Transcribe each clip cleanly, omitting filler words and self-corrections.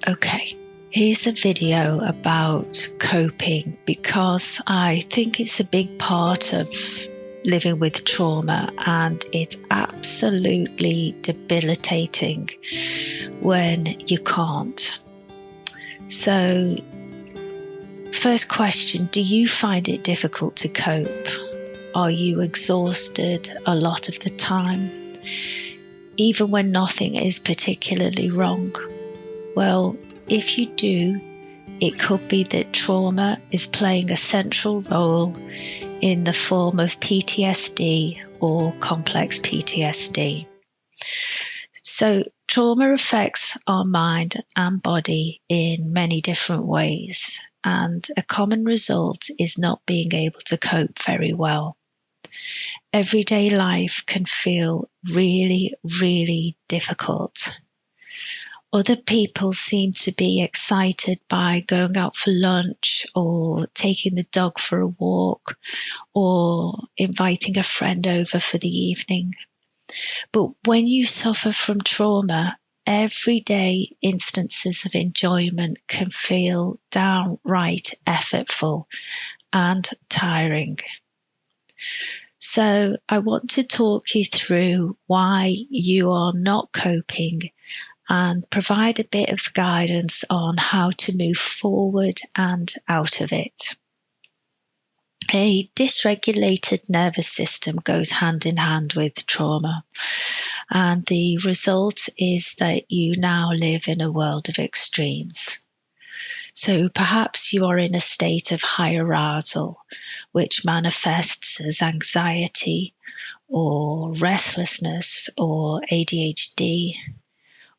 Okay, here's a video about coping because I think it's a big part of living with trauma, and it's absolutely debilitating when you can't. So, first question, do you find it difficult to cope? Are you exhausted a lot of the time, even when nothing is particularly wrong? Well, if you do, it could be that trauma is playing a central role in the form of PTSD or complex PTSD. So, trauma affects our mind and body in many different ways, and a common result is not being able to cope very well. Everyday life can feel really, really difficult. Other people seem to be excited by going out for lunch or taking the dog for a walk or inviting a friend over for the evening. But when you suffer from trauma, everyday instances of enjoyment can feel downright effortful and tiring. So I want to talk you through why you are not coping and provide a bit of guidance on how to move forward and out of it. A dysregulated nervous system goes hand in hand with trauma, and the result is that you now live in a world of extremes. So perhaps you are in a state of high arousal, which manifests as anxiety or restlessness or ADHD.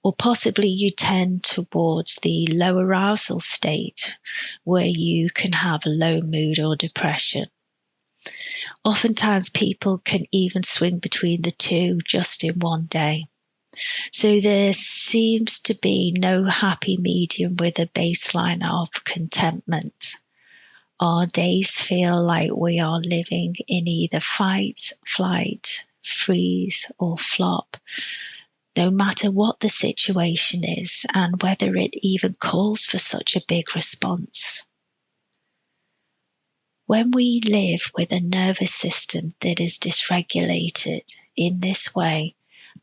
Or possibly you tend towards the low arousal state where you can have a low mood or depression. Oftentimes people can even swing between the two just in one day. So there seems to be no happy medium with a baseline of contentment. Our days feel like we are living in either fight, flight, freeze, or flop, no matter what the situation is and whether it even calls for such a big response. When we live with a nervous system that is dysregulated in this way,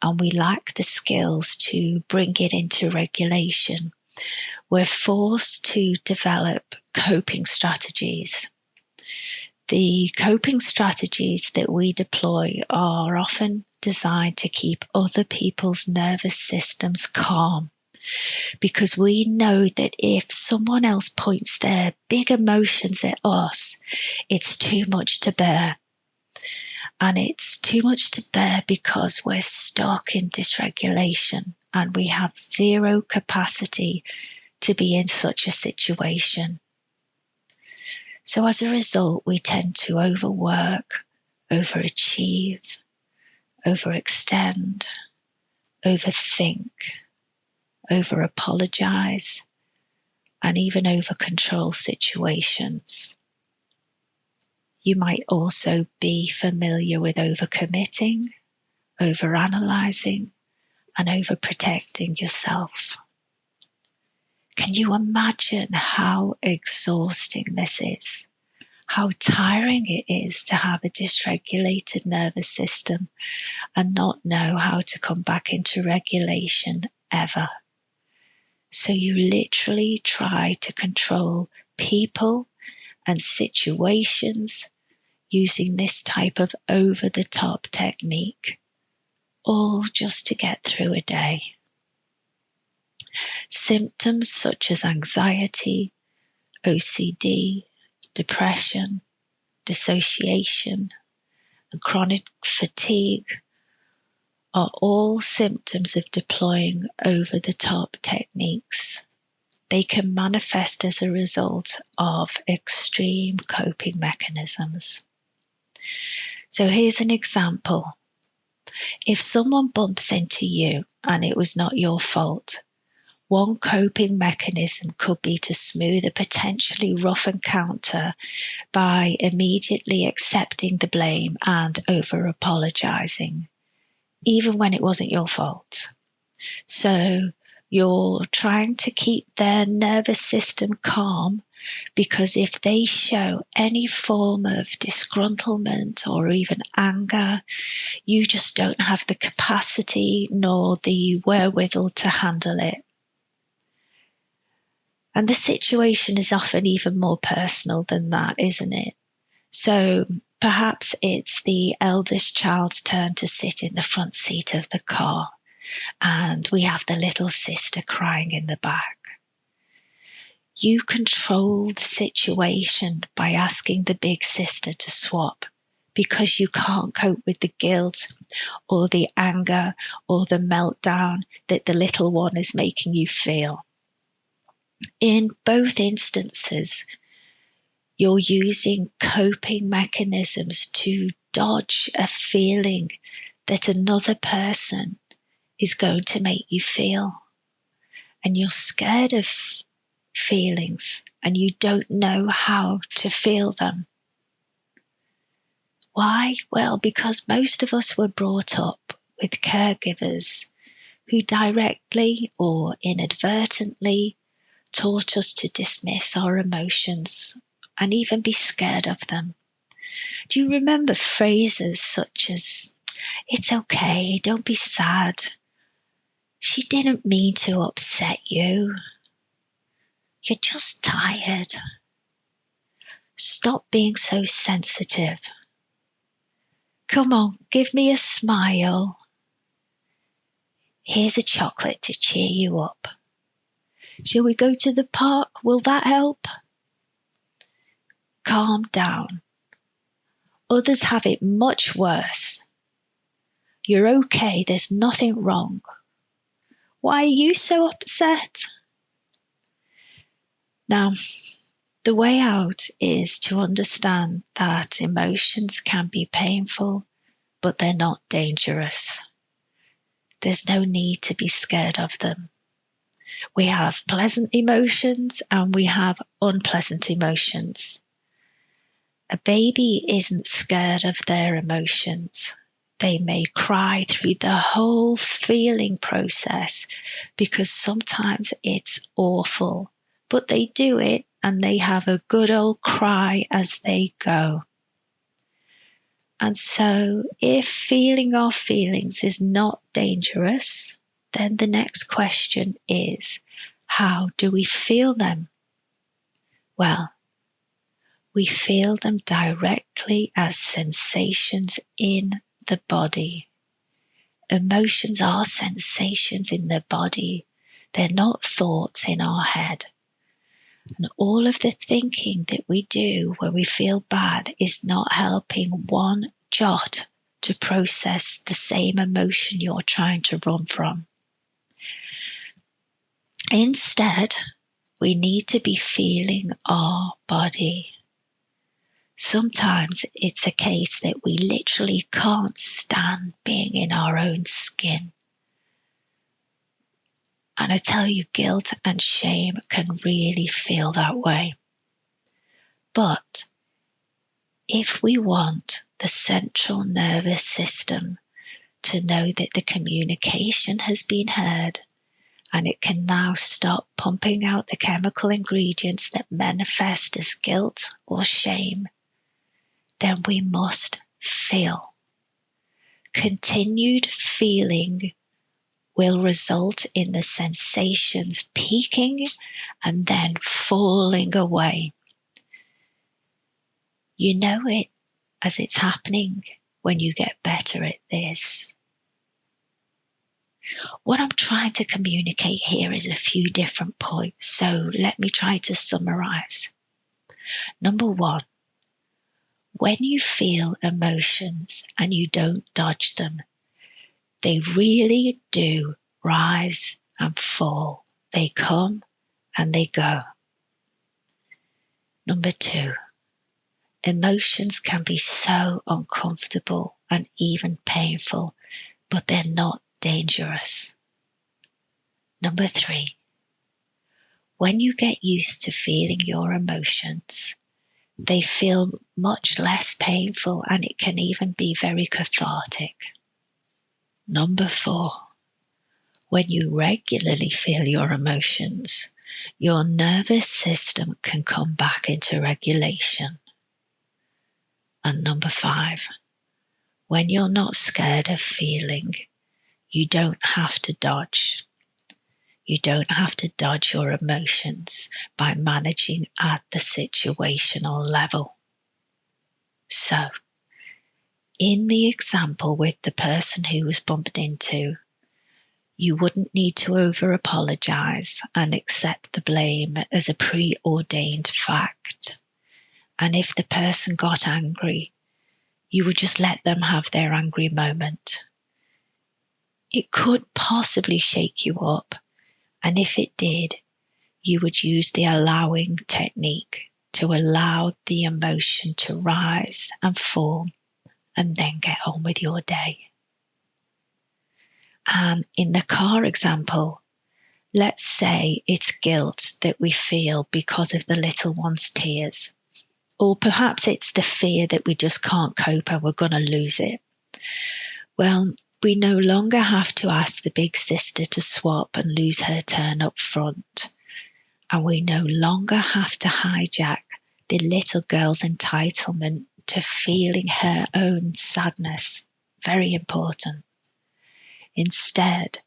and we lack the skills to bring it into regulation, we're forced to develop coping strategies. The coping strategies that we deploy are often designed to keep other people's nervous systems calm, because we know that if someone else points their big emotions at us, it's too much to bear. And it's too much to bear because we're stuck in dysregulation and we have zero capacity to be in such a situation. So as a result, we tend to overwork, overachieve, overextend, overthink, over-apologize, and even over-control situations. You might also be familiar with overcommitting, overanalyzing, and overprotecting yourself. Can you imagine how exhausting this is? How tiring it is to have a dysregulated nervous system and not know how to come back into regulation ever. So you literally try to control people and situations using this type of over-the-top technique, all just to get through a day. Symptoms such as anxiety, OCD, depression, dissociation, and chronic fatigue are all symptoms of deploying over-the-top techniques. They can manifest as a result of extreme coping mechanisms. So here's an example. If someone bumps into you and it was not your fault, one coping mechanism could be to smooth a potentially rough encounter by immediately accepting the blame and over-apologizing, even when it wasn't your fault. So You're trying to keep their nervous system calm, because if they show any form of disgruntlement or even anger, you just don't have the capacity nor the wherewithal to handle it. And the situation is often even more personal than that, isn't it? So perhaps it's the eldest child's turn to sit in the front seat of the car, and we have the little sister crying in the back. You control the situation by asking the big sister to swap, because you can't cope with the guilt or the anger or the meltdown that the little one is making you feel. In both instances, you're using coping mechanisms to dodge a feeling that another person is going to make you feel. And you're scared of feelings and you don't know how to feel them. Why? Well, because most of us were brought up with caregivers who directly or inadvertently taught us to dismiss our emotions and even be scared of them. Do you remember phrases such as, "It's okay, don't be sad. She didn't mean to upset you. You're just tired. Stop being so sensitive. Come on, give me a smile. Here's a chocolate to cheer you up. Shall we go to the park? Will that help? Calm down. Others have it much worse. You're okay, there's nothing wrong. Why are you so upset?" Now, the way out is to understand that emotions can be painful, but they're not dangerous. There's no need to be scared of them. We have pleasant emotions and we have unpleasant emotions. A baby isn't scared of their emotions. They may cry through the whole feeling process because sometimes it's awful, but they do it and they have a good old cry as they go. And so if feeling our feelings is not dangerous, then the next question is, how do we feel them? Well, we feel them directly as sensations in the body. Emotions are sensations in the body. They're not thoughts in our head. And all of the thinking that we do when we feel bad is not helping one jot to process the same emotion you're trying to run from. Instead, we need to be feeling our body. Sometimes it's a case that we literally can't stand being in our own skin. And I tell you, guilt and shame can really feel that way. But if we want the central nervous system to know that the communication has been heard and it can now stop pumping out the chemical ingredients that manifest as guilt or shame, then we must feel. Continued feeling will result in the sensations peaking and then falling away. You know it as it's happening when you get better at this. What I'm trying to communicate here is a few different points, so let me try to summarize. Number one, when you feel emotions and you don't dodge them, they really do rise and fall. They come and they go. Number two, emotions can be so uncomfortable and even painful, but they're not dangerous. Number three, when you get used to feeling your emotions, they feel much less painful and it can even be very cathartic. Number four, When you regularly feel your emotions, your nervous system can come back into regulation. And number 5, when you're not scared of feeling, you don't have to dodge. You don't have to dodge your emotions by managing at the situational level. So, in the example with the person who was bumped into, you wouldn't need to over-apologize and accept the blame as a preordained fact. And if the person got angry, you would just let them have their angry moment. It could possibly shake you up, and if it did, you would use the allowing technique to allow the emotion to rise and fall, and then get on with your day. And in the car example, let's say it's guilt that we feel because of the little one's tears. Or perhaps it's the fear that we just can't cope and we're going to lose it. Well, we no longer have to ask the big sister to swap and lose her turn up front. And we no longer have to hijack the little girl's entitlement to feeling her own sadness. Very important. Instead,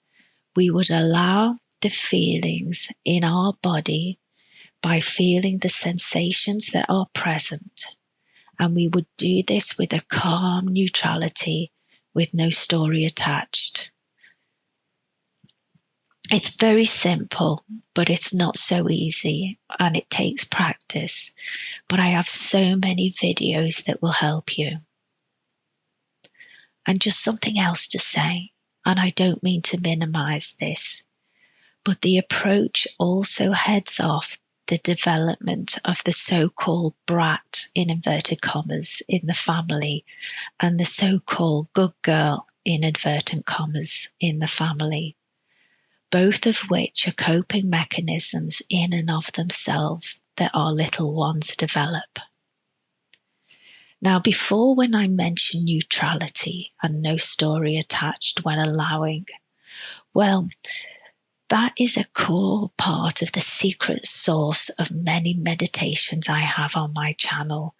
we would allow the feelings in our body by feeling the sensations that are present. And we would do this with a calm neutrality with no story attached. It's very simple, but it's not so easy and it takes practice. But I have so many videos that will help you. And just something else to say, and I don't mean to minimize this, but the approach also heads off the development of the so-called brat, in inverted commas, in the family, and the so-called good girl, in inverted commas, in the family, both of which are coping mechanisms in and of themselves that our little ones develop. Now, before, when I mention neutrality and no story attached when allowing, well, that is a core part of the secret sauce of many meditations I have on my channel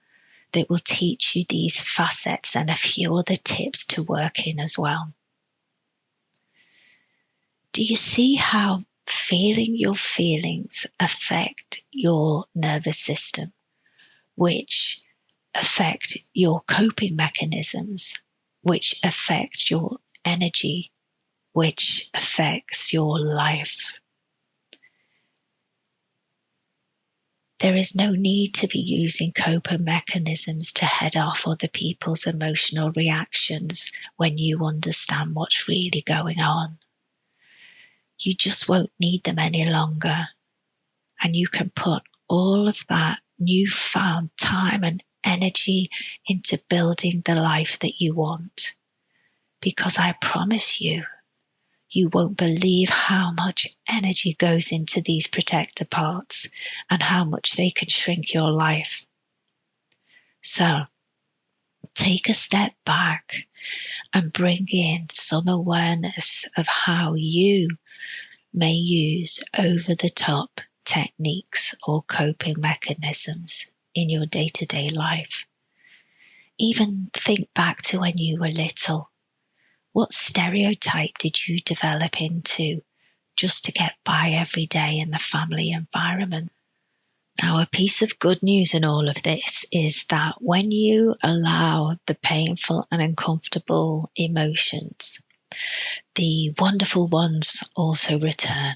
that will teach you these facets and a few other tips to work in as well. Do you see how feeling your feelings affect your nervous system, which affect your coping mechanisms, which affect your energy, which affects your life? There is no need to be using coping mechanisms to head off other people's emotional reactions when you understand what's really going on. You just won't need them any longer. And you can put all of that newfound time and energy into building the life that you want. Because I promise you, you won't believe how much energy goes into these protector parts and how much they can shrink your life. So, take a step back and bring in some awareness of how you may use over-the-top techniques or coping mechanisms in your day-to-day life. Even think back to when you were little. What stereotype did you develop into just to get by every day in the family environment? Now, a piece of good news in all of this is that when you allow the painful and uncomfortable emotions, the wonderful ones also return.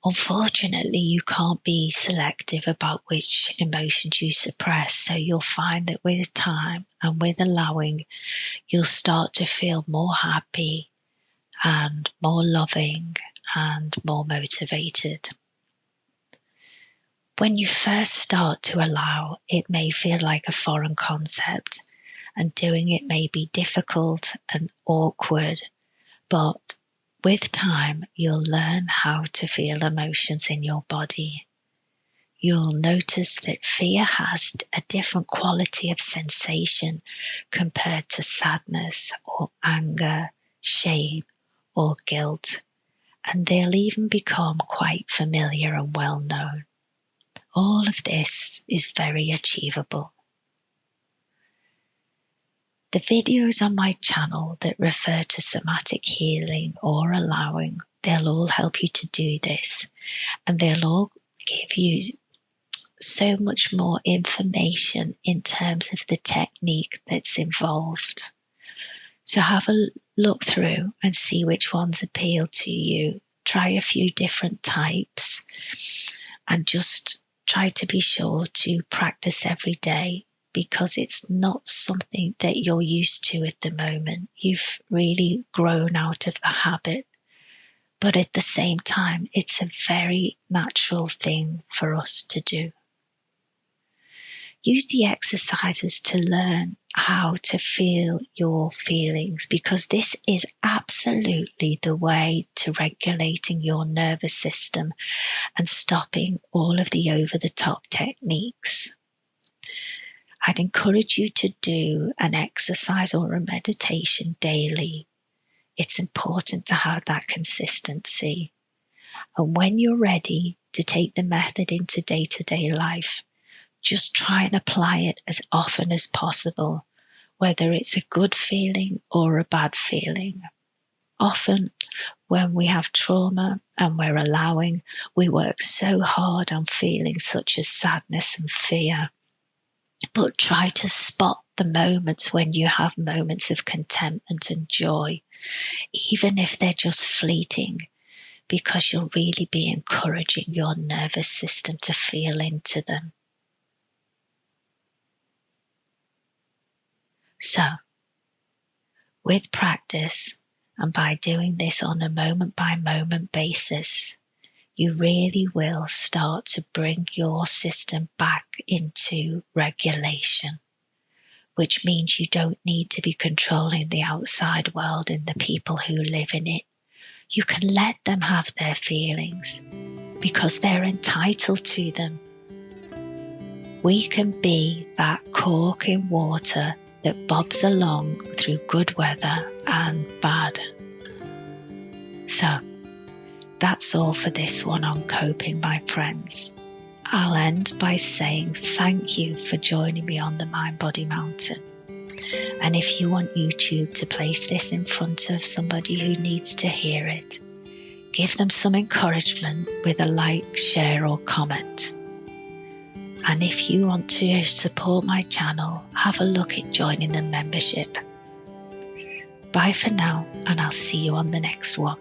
Unfortunately, you can't be selective about which emotions you suppress, so you'll find that with time and with allowing, you'll start to feel more happy and more loving and more motivated. When you first start to allow, it may feel like a foreign concept, and doing it may be difficult and awkward, but with time, you'll learn how to feel emotions in your body. You'll notice that fear has a different quality of sensation compared to sadness or anger, shame or guilt. and they'll even become quite familiar and well known. All of this is very achievable. The videos on my channel that refer to somatic healing or allowing, they'll all help you to do this, and they'll all give you so much more information in terms of the technique that's involved. So have a look through and see which ones appeal to you. Try a few different types and just try to be sure to practice every day, because it's not something that you're used to at the moment. You've really grown out of the habit, but at the same time, it's a very natural thing for us to do. Use the exercises to learn how to feel your feelings, because this is absolutely the way to regulating your nervous system and stopping all of the over-the-top techniques. I'd encourage you to do an exercise or a meditation daily. It's important to have that consistency. And when you're ready to take the method into day-to-day life, just try and apply it as often as possible, whether it's a good feeling or a bad feeling. Often when we have trauma and we're allowing, we work so hard on feelings such as sadness and fear. But try to spot the moments when you have moments of contentment and joy, even if they're just fleeting, because you'll really be encouraging your nervous system to feel into them. So, with practice, and by doing this on a moment-by-moment basis, you really will start to bring your system back into regulation, which means you don't need to be controlling the outside world and the people who live in it. You can let them have their feelings because they're entitled to them. We can be that cork in water that bobs along through good weather and bad. So, that's all for this one on coping, my friends. I'll end by saying thank you for joining me on the Mind Body Mountain. And if you want YouTube to place this in front of somebody who needs to hear it, give them some encouragement with a like, share or comment. And if you want to support my channel, have a look at joining the membership. Bye for now, and I'll see you on the next one.